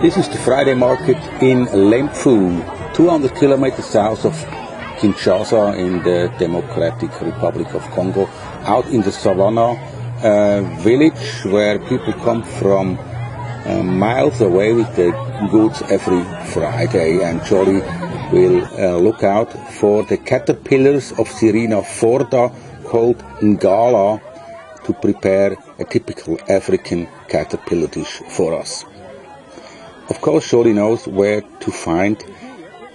This is the Friday market in Fufu, 200 kilometers south of Kinshasa in the Democratic Republic of Congo, out in the savannah, village where people come from miles away with the goods every Friday, and Jolie will look out for the caterpillars of Cirina forda called Ngala to prepare a typical African caterpillar dish for us. Of course, Jolie knows where to find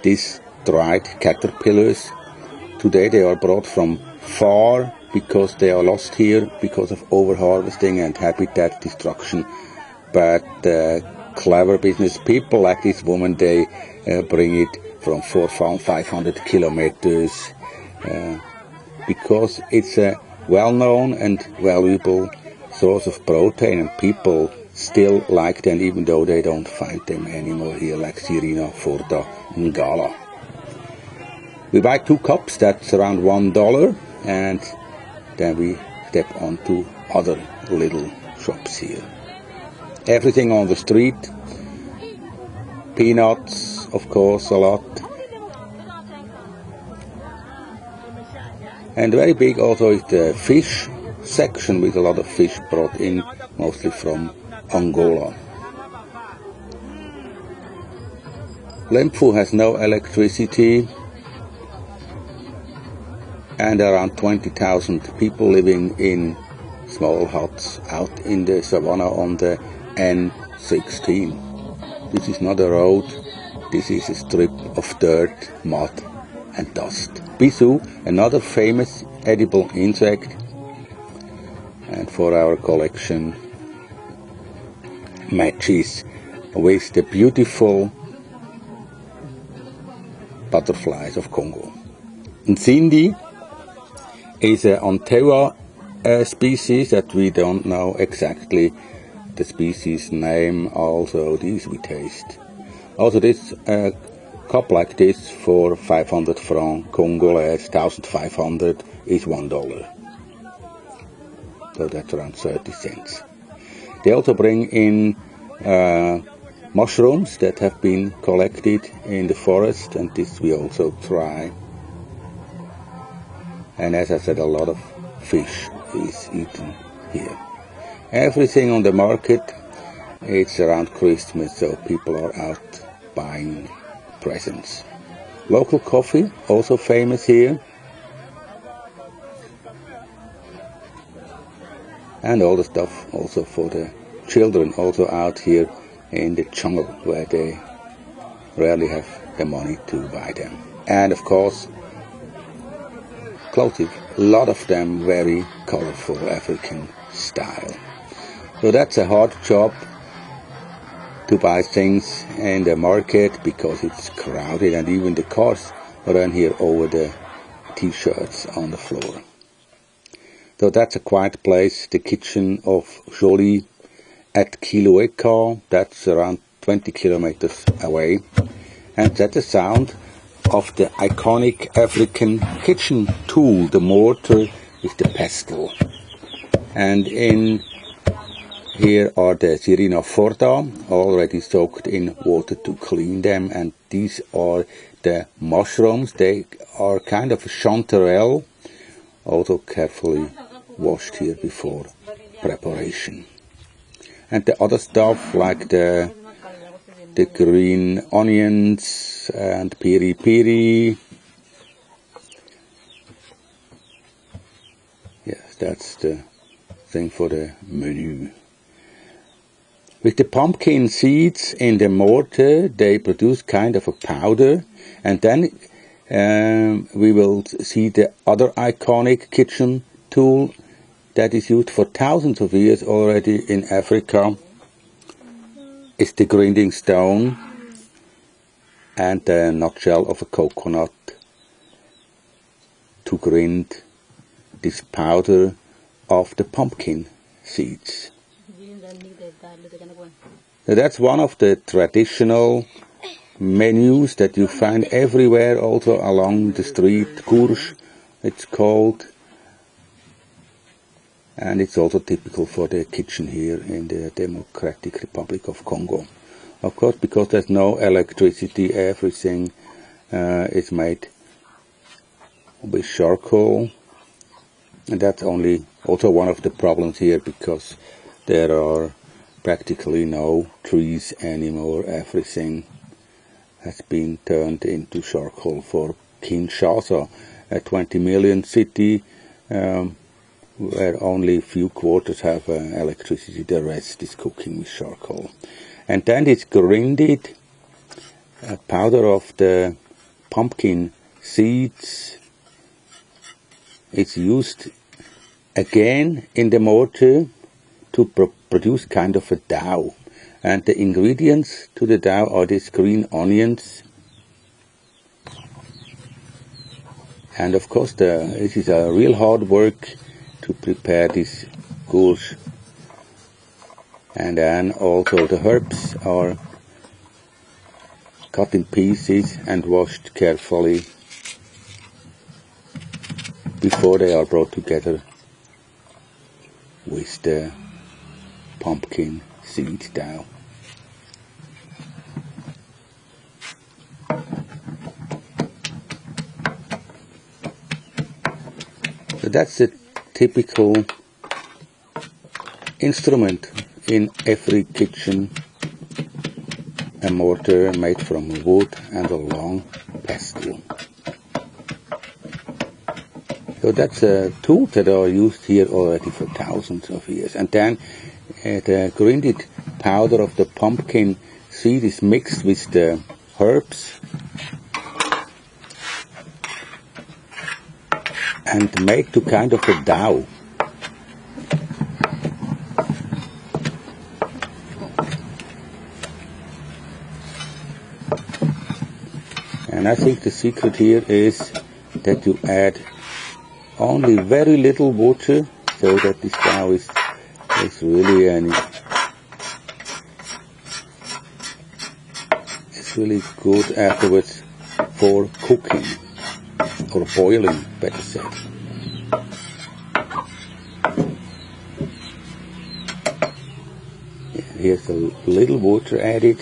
these dried caterpillars. Today they are brought from far because they are lost here because of overharvesting and habitat destruction. But clever business people like this woman, they bring it from 400-500 kilometers because it's a well-known and valuable source of protein, and people still like them even though they don't find them anymore here like Cirina, forda, Ngala. We buy 2 cups, that's around $1, and then we step on to other little shops here. Everything on the street, peanuts, of course, a lot. And very big also is the fish section with a lot of fish brought in, mostly from Angola. Fufu has no electricity and around 20,000 people living in small huts out in the savannah on the N16. This is not a road, this is a strip of dirt, mud and dust. Bisu, another famous edible insect, and for our collection matches with the beautiful butterflies of Congo. Nzindi is an Ontewa species that we don't know exactly the species name. Also these we taste. Also this cup like this for 500 francs Congolese, 1,500 is $1. So that's around 30 cents. They also bring in mushrooms that have been collected in the forest, and this we also try. And as I said, a lot of fish is eaten here. Everything on the market, it's around Christmas, so people are out buying presents. Local coffee, also famous here. And all the stuff also for the children, also out here in the jungle where they rarely have the money to buy them. And of course, clothes, a lot of them very colorful African style. So that's a hard job to buy things in the market because it's crowded, and even the cars run here over the t-shirts on the floor. So that's a quiet place, the kitchen of Jolie at Kiloeka, that's around 20 kilometers away. And that's the sound of the iconic African kitchen tool, the mortar with the pestle. And in here are the Cirina forda, already soaked in water to clean them, and these are the mushrooms. They are kind of a chanterelle, also carefully washed here before preparation. And the other stuff like the green onions and piri piri. Yes, that's the thing for the menu. With the pumpkin seeds in the mortar, they produce kind of a powder, and then we will see the other iconic kitchen tool that is used for thousands of years already in Africa. Is the grinding stone and the nutshell of a coconut to grind this powder of the pumpkin seeds. So that's one of the traditional menus that you find everywhere, also along the street. Courge, it's called. And it's also typical for the kitchen here in the Democratic Republic of Congo. Of course, because there's no electricity, everything is made with charcoal. And that's also one of the problems here, because there are practically no trees anymore. Everything has been turned into charcoal. For Kinshasa, a 20 million city, where only a few quarters have electricity, the rest is cooking with charcoal. And then it's grinded powder of the pumpkin seeds. It's used again in the mortar to produce kind of a dough. And the ingredients to the dough are these green onions. And of course, this is a real hard work to prepare this gouche. And then also the herbs are cut in pieces and washed carefully before they are brought together with the pumpkin seed dough. So that's a typical instrument in every kitchen, a mortar made from wood and a long pestle. So that's a tool that are used here already for thousands of years. And then the grinded powder of the pumpkin seed is mixed with the herbs and made to kind of a dough. And I think the secret here is that you add only very little water, so that this dough is really good afterwards for cooking, or boiling, better said. Here's a little water added.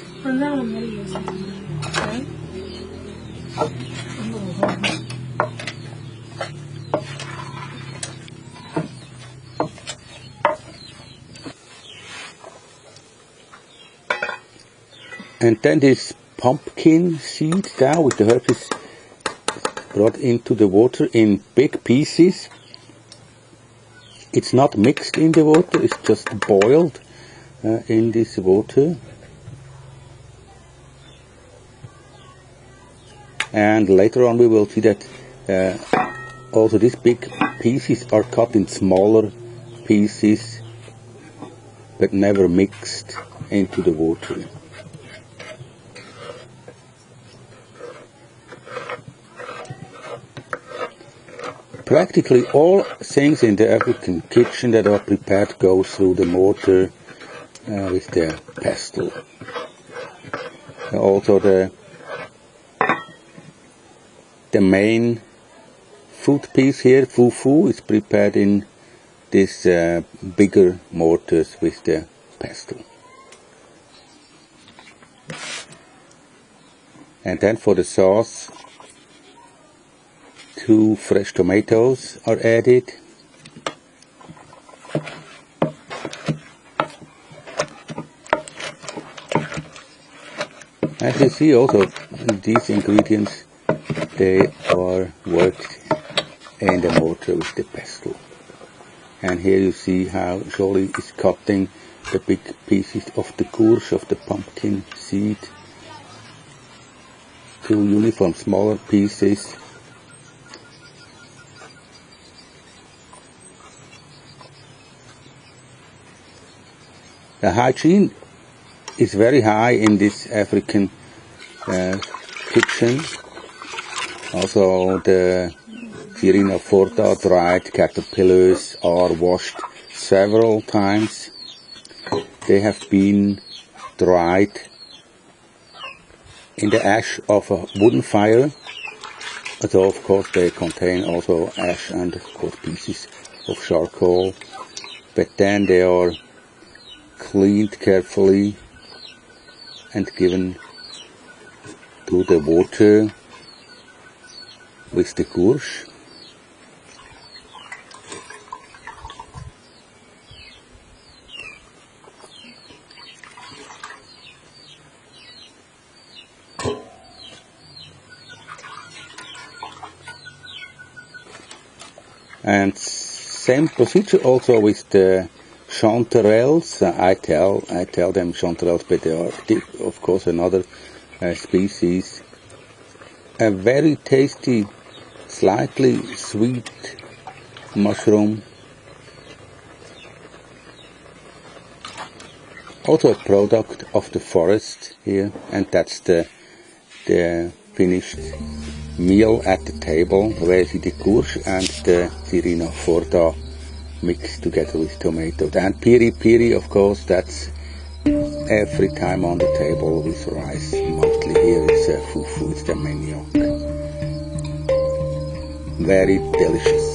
And then this pumpkin seed dough with the herbs is brought into the water in big pieces. It's not mixed in the water, it's just boiled in this water. And later on we will see that also these big pieces are cut in smaller pieces, but never mixed into the water. Practically all things in the African kitchen that are prepared go through the mortar with the pestle. Also the main food piece here, Fufu, is prepared in these bigger mortars with the pestle. And then for the sauce, 2 fresh tomatoes are added. As you see also, these ingredients, they are worked in the mortar with the pestle. And here you see how Jolie is cutting the big pieces of the courge, of the pumpkin seed, to uniform smaller pieces. The hygiene is very high in this African kitchen. Also the Cirina forda dried caterpillars are washed several times. They have been dried in the ash of a wooden fire. So of course they contain also ash and of course pieces of charcoal. But then they are cleaned carefully and given to the water with the courge. And same procedure also with the chanterelles. I tell them chanterelles, but they are of course another species. A very tasty, slightly sweet mushroom. Also a product of the forest here, and that's the finished meal at the table, where you see the courge and the Cirina forda mixed together with tomatoes. And piri, of course, that's every time on the table with rice. Mostly here is fufu, it's the menue. Very delicious.